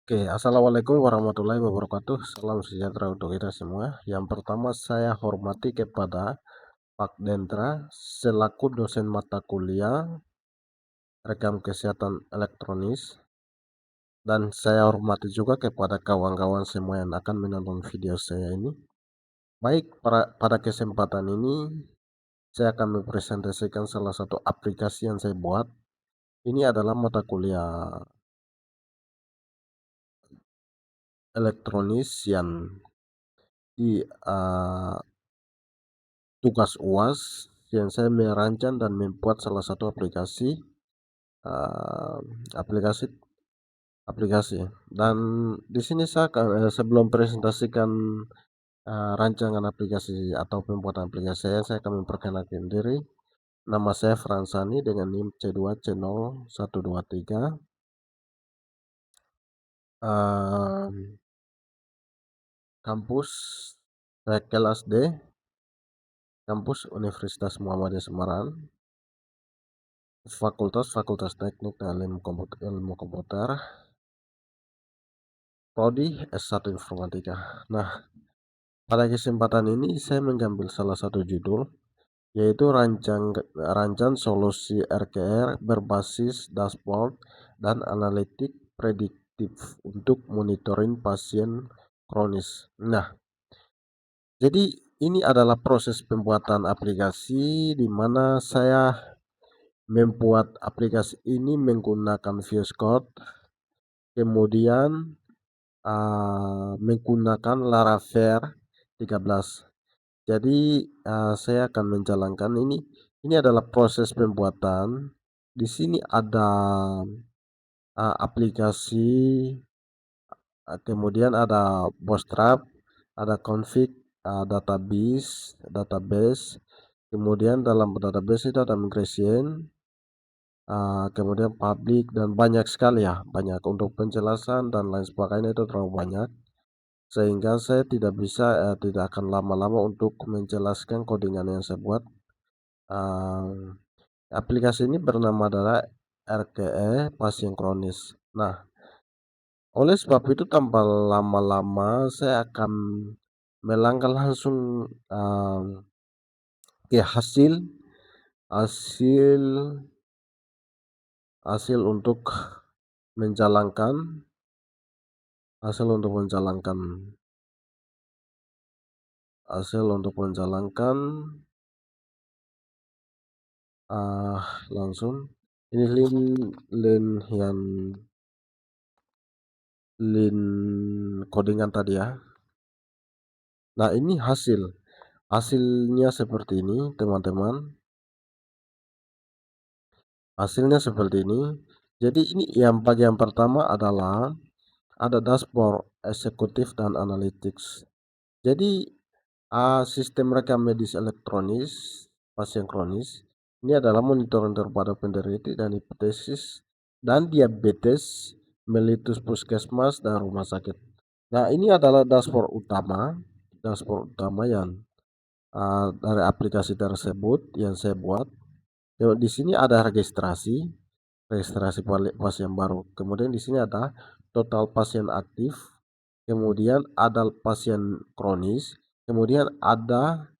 Oke, assalamualaikum warahmatullahi wabarakatuh. Salam sejahtera untuk kita semua. Yang pertama, saya hormati kepada Pak Dendra selaku dosen mata kuliah rekam kesehatan elektronis, dan saya hormati juga kepada kawan-kawan semua yang akan menonton video saya ini. Baik, pada kesempatan ini saya akan mempresentasikan salah satu aplikasi yang saya buat. Ini adalah mata kuliah elektronis yang di tugas UAS yang saya merancang dan membuat salah satu aplikasi uh, aplikasi aplikasi dan di sini saya sebelum presentasikan rancangan aplikasi atau pembuatan aplikasi saya akan memperkenalkan diri. Nama saya Fransani dengan NIM C2C0123. Kampus saya kelas D, kampus Universitas Muhammadiyah Semarang, Fakultas Teknik dan Ilmu Komputer, prodi S1 Informatika. Nah, pada kesempatan ini saya mengambil salah satu judul, yaitu rancang solusi RKR berbasis dashboard dan analitik prediktif untuk monitoring pasien kronis. Nah, jadi ini adalah proses pembuatan aplikasi di mana saya membuat aplikasi ini menggunakan VS Code, kemudian menggunakan Laravel 13. Jadi saya akan menjalankan ini. Ini adalah proses pembuatan. Di sini ada aplikasi, kemudian ada bootstrap, ada config, database. Kemudian dalam database itu ada migration, kemudian public, dan banyak sekali ya, banyak untuk penjelasan dan lain sebagainya itu terlalu banyak. Sehingga saya tidak akan lama-lama untuk menjelaskan codingan yang saya buat. Aplikasi ini bernama adalah RKE pasien kronis. Nah, oleh sebab itu tanpa lama-lama saya akan melangkah langsung ke hasil hasil untuk menjalankan hasil untuk menjalankan hasil untuk menjalankan langsung ini link codingan tadi ya. Nah, ini hasilnya seperti ini teman-teman, hasilnya seperti ini. Jadi ini yang bagian pertama adalah ada dashboard, eksekutif, dan analytics. Jadi sistem rekam medis elektronis pasien kronis ini adalah monitoring daripada penderita dan hipotesis dan diabetes melitus puskesmas dan rumah sakit. Nah, ini adalah dashboard utama yang dari aplikasi tersebut yang saya buat. Di sini ada registrasi pasien baru. Kemudian di sini ada total pasien aktif. Kemudian ada pasien kronis. Kemudian ada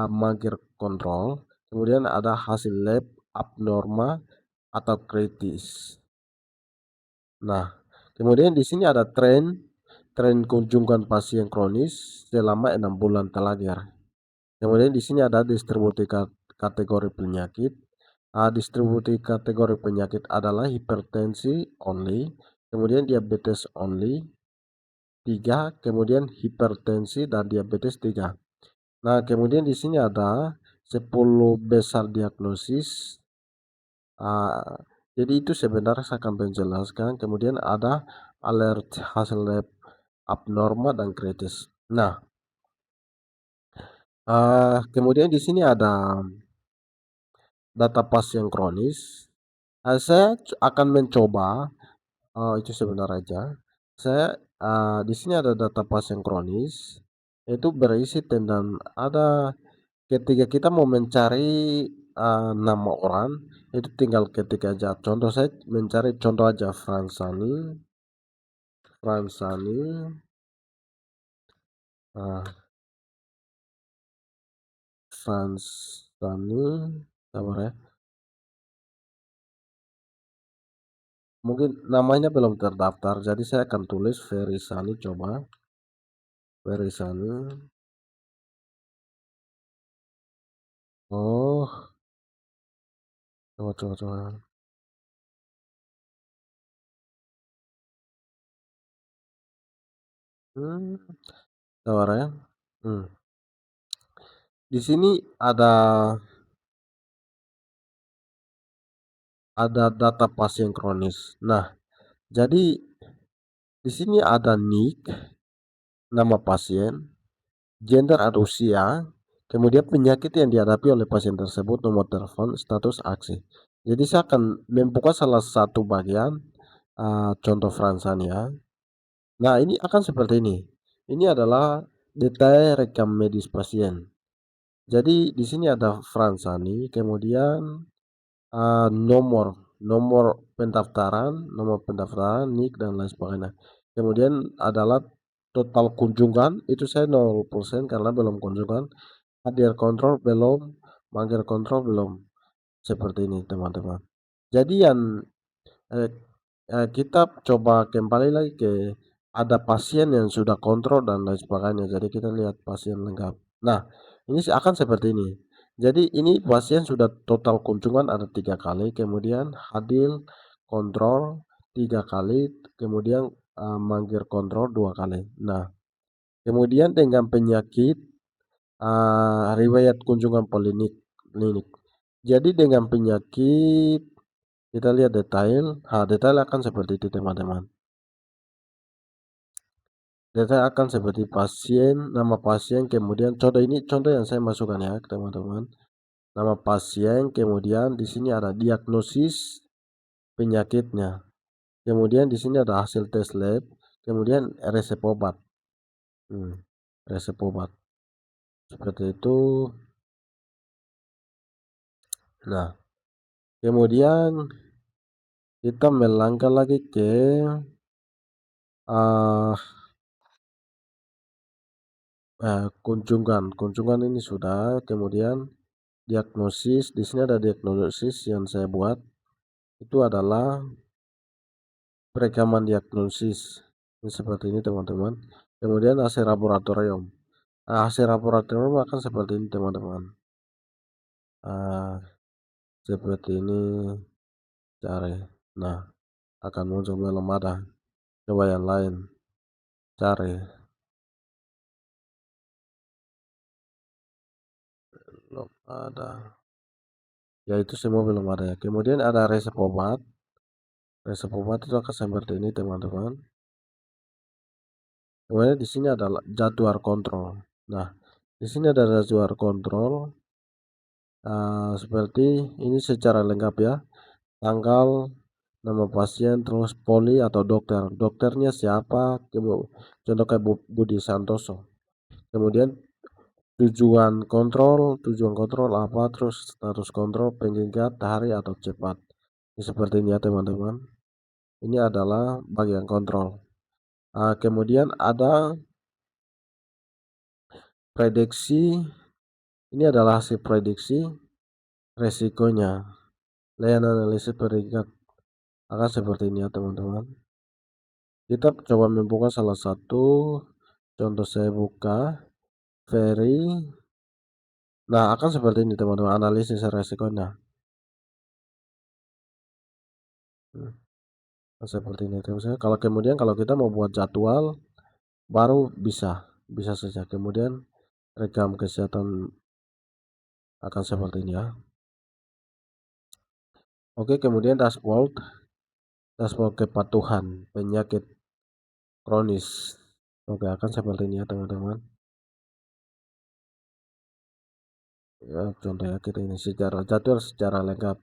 magir kontrol. Kemudian ada hasil lab abnormal atau kritis. Nah, kemudian di sini ada tren kunjungan pasien kronis selama 6 bulan terakhir. Kemudian di sini ada distribusi kategori penyakit. Distribusi kategori penyakit adalah hipertensi only, kemudian diabetes only 3, kemudian hipertensi dan diabetes 3. Nah, kemudian di sini ada 10 besar diagnosis. Jadi itu sebenarnya saya akan menjelaskan. Kemudian ada alert hasil lab abnormal dan kritis. Nah, kemudian di sini ada data pasien kronis. Saya akan mencoba itu sebentar aja. Saya di sini ada data pasien kronis, itu berisi tentang ada ketika kita mau mencari nama orang, itu tinggal ketik aja. Contoh saya mencari contoh aja Fransani. Fransani, Fransani, sabar ya. Mungkin namanya belum terdaftar, jadi saya akan tulis Ferisani, coba. Ferisani. Oh, coba. Hmm, sabar ya. Hmm. Di sini ada data pasien kronis. Nah, jadi di sini ada NIK, nama pasien, gender atau usia, kemudian penyakit yang dihadapi oleh pasien tersebut, nomor telepon, status aksi. Jadi saya akan membuka salah satu bagian contoh Fransani ya. Nah, ini akan seperti ini. Ini adalah detail rekam medis pasien. Jadi di sini ada Fransani, kemudian nomor nomor pendaftaran, NIK dan lain sebagainya. Kemudian adalah total kunjungan, itu saya 0% karena belum kunjungan. Hadir kontrol belum, manggil kontrol belum. Seperti ini teman-teman. Jadi yang eh, kita coba kembali lagi ke ada pasien yang sudah kontrol dan lain sebagainya. Jadi kita lihat pasien lengkap. Nah, ini akan seperti ini. Jadi ini pasien sudah total kunjungan ada 3 kali, kemudian hadir kontrol 3 kali, kemudian manggil kontrol 2 kali. Nah, kemudian dengan penyakit riwayat kunjungan klinik. Jadi dengan penyakit kita lihat detail. Detail akan seperti itu teman-teman. Detail akan seperti pasien, nama pasien, kemudian contoh ini contoh yang saya masukkan ya teman-teman. Nama pasien, kemudian di sini ada diagnosis penyakitnya. Kemudian di sini ada hasil tes lab, kemudian resep obat. Resep obat. Seperti itu. Nah, kemudian kita melangkah lagi ke kunjungan. Kunjungan ini sudah, kemudian diagnosis. Di sini ada diagnosis yang saya buat. Itu adalah perekaman diagnosis. Ini seperti ini teman-teman. Kemudian hasil laboratorium. Hasil laboratorium akan seperti ini teman-teman. Seperti ini cari. Nah, akan muncul belum ada. Coba yang lain. Cari. Belum ada. Ya itu semua belum ada ya. Kemudian ada resep obat. Resep obat itu akan seperti ini teman-teman. Kemudian di sini adalah jadwal kontrol. Nah, di sini ada jadwal kontrol. Seperti ini secara lengkap ya. Tanggal, nama pasien, terus poli atau dokter. Dokternya siapa? Contoh kayak Budi Santoso. Kemudian tujuan kontrol apa, terus status kontrol penyingkat, hari atau cepat. Ini seperti ini ya teman-teman. Ini adalah bagian kontrol. Kemudian ada prediksi. Ini adalah hasil prediksi resikonya. Layanan analisis peringkat akan seperti ini ya teman-teman. Kita coba membuka salah satu contoh. Saya buka Ferry. Nah, akan seperti ini teman-teman, analisis resikonya. Seperti ini teman-teman. Kalau kemudian kalau kita mau buat jadwal baru bisa saja. Kemudian rekam kesehatan akan seperti ini ya. Oke, kemudian dashboard kepatuhan penyakit kronis. Oke, akan seperti ini ya teman-teman. Ya, contohnya kita ini jadwal secara lengkap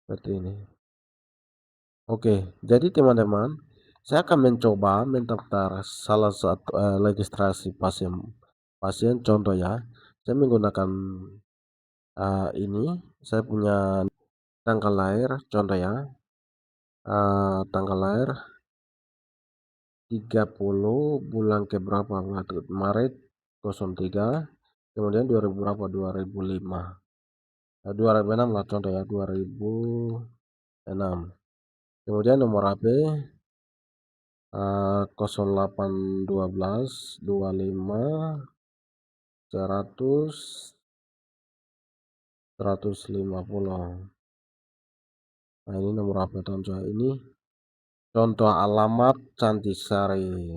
seperti ini. Oke, jadi teman-teman, saya akan mencoba mendaftar salah satu registrasi pasien contoh ya. Saya menggunakan ini. Saya punya tanggal lahir contoh ya. Tanggal lahir 30 bulan ke berapa, Maret 03, kemudian 2000 berapa, 2005, 2006 lah contoh ya, 2006. Kemudian nomor HP 0812 25 100 150. Nah, ini nomor HP contoh. Ini contoh alamat Cantisari.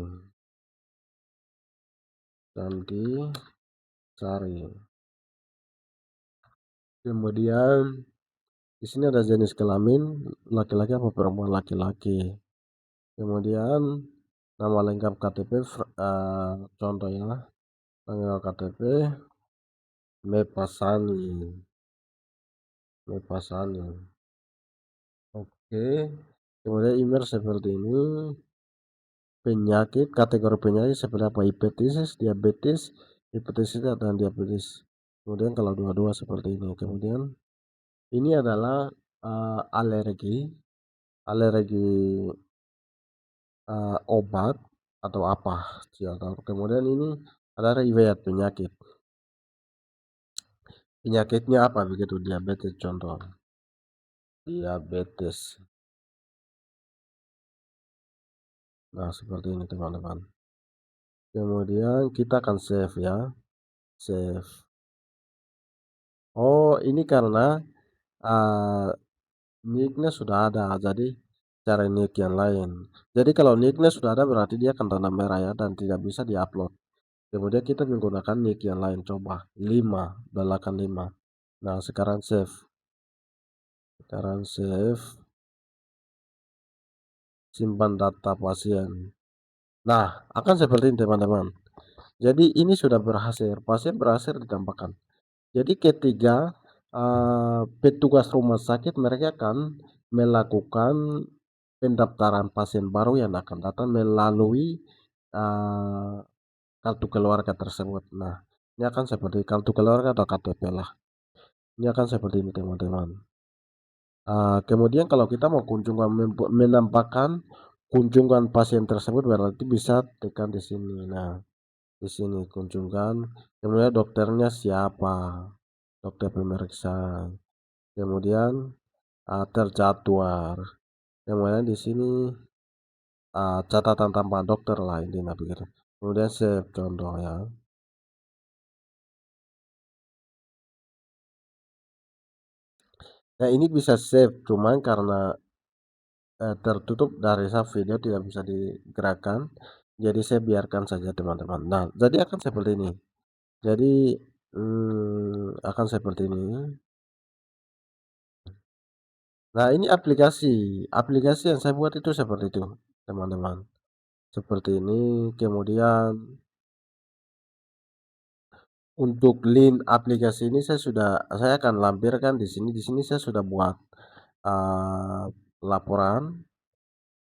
Cantisari. Kemudian di sini ada jenis kelamin, laki-laki apa perempuan, laki-laki. Kemudian nama lengkap KTP, contohnya tanggal KTP Mepasani. Mepasani. Oke. Kemudian email seperti ini. Penyakit, kategori penyakit seperti apa? Hepatitis, diabetes, hepatitis dan diabetes. Kemudian kalau dua-dua seperti ini. Kemudian ini adalah alergi, alergi obat atau apa? Kemudian ini adalah riwayat penyakit. Penyakitnya apa begitu? Diabetes contoh. Diabetes. Nah, seperti ini teman-teman. Kemudian kita akan save ya. Save. Oh, ini karena nicknya sudah ada, jadi cari nick yang lain. Jadi kalau nicknya sudah ada berarti dia akan tanda merah ya dan tidak bisa diupload. Kemudian kita menggunakan nick yang lain, coba 5, belakang 5. Nah, sekarang save. Sekarang save. Simpan data pasien. Nah, akan seperti ini teman-teman. Jadi ini sudah berhasil, pasien berhasil ditambahkan. Jadi ketika petugas rumah sakit mereka akan melakukan pendaftaran pasien baru yang akan datang melalui kartu keluarga tersebut. Nah, ini akan seperti kartu keluarga atau KTP lah. Ini akan seperti ini teman-teman. Kemudian kalau kita mau kunjungan menambahkan kunjungan pasien tersebut berarti bisa tekan di sini. Nah, di sini kunjungan. Kemudian dokternya siapa? Dokter pemeriksaan. Kemudian terjadwal. Kemudian di sini catatan tambahan dokter lah intinya begitu. Kemudian save contoh ya. Nah, ini bisa save cuman karena tertutup dari video tidak bisa digerakkan. Jadi saya biarkan saja teman-teman. Nah, jadi akan seperti ini. Jadi akan seperti ini. Nah, ini aplikasi yang saya buat itu seperti itu teman-teman. Seperti ini. Kemudian untuk link aplikasi ini saya akan lampirkan di sini. Di sini saya sudah buat laporan.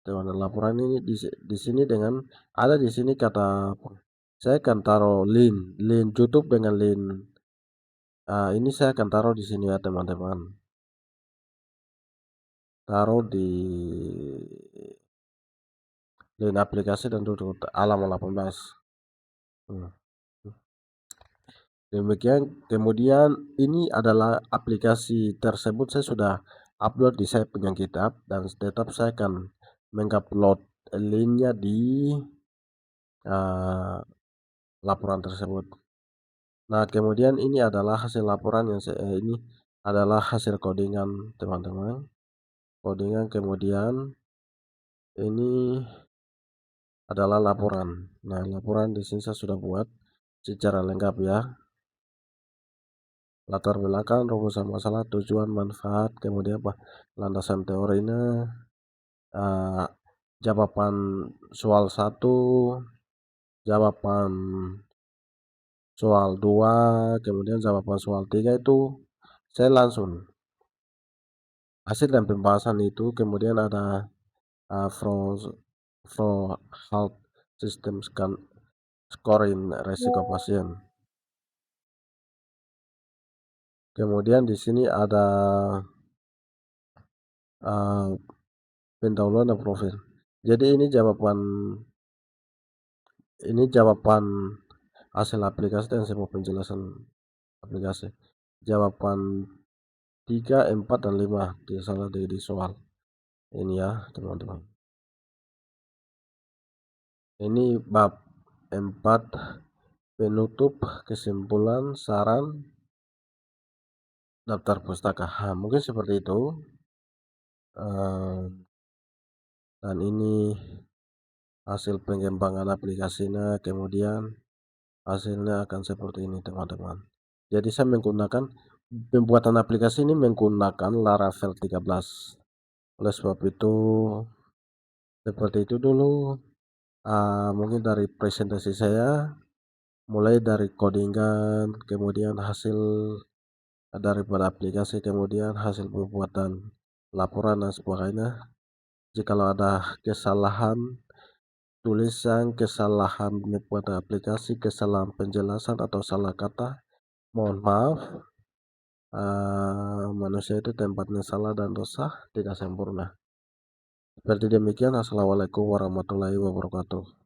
Dengan laporan ini di sini dengan ada di sini kata saya akan taruh link YouTube dengan link ini saya akan taruh di sini ya teman-teman. Taruh di link aplikasi dan tutup halaman 18. Demikian, kemudian ini adalah aplikasi tersebut saya sudah upload di saya punya GitHub dan tetap saya akan mengupload linknya di laporan tersebut. Nah, kemudian ini adalah hasil laporan yang ini adalah hasil codingan teman-teman. Codingan, kemudian ini adalah laporan. Nah, laporan di sini saya sudah buat secara lengkap ya. Latar belakang, rumusan masalah, tujuan, manfaat, kemudian apa? Landasan teorinya, jawaban soal 1, jawaban soal 2, kemudian jawaban soal 3 itu saya langsung hasil dan pembahasan itu. Kemudian ada flow health system scoring resiko pasien. Kemudian di sini ada pendahuluan dan profil. Jadi ini jawaban Ini jawaban hasil aplikasi dan semua penjelasan aplikasi. Jawaban 3, 4, dan 5 tidak salah di soal ini ya teman-teman. Ini bab 4, penutup, kesimpulan, saran, daftar pustaka. Mungkin seperti itu. Dan ini hasil pengembangan aplikasinya, kemudian hasilnya akan seperti ini teman-teman. Jadi saya menggunakan pembuatan aplikasi ini menggunakan Laravel 13. Oleh sebab itu seperti itu dulu. Mungkin dari presentasi saya, mulai dari codingan, kemudian hasil daripada aplikasi, kemudian hasil pembuatan laporan dan sebagainya. Jikalau ada kesalahan tulisan, kesalahan membuat aplikasi, kesalahan penjelasan atau salah kata, mohon maaf. Manusia itu tempatnya salah dan dosa tidak sempurna. Seperti demikian, assalamualaikum warahmatullahi wabarakatuh.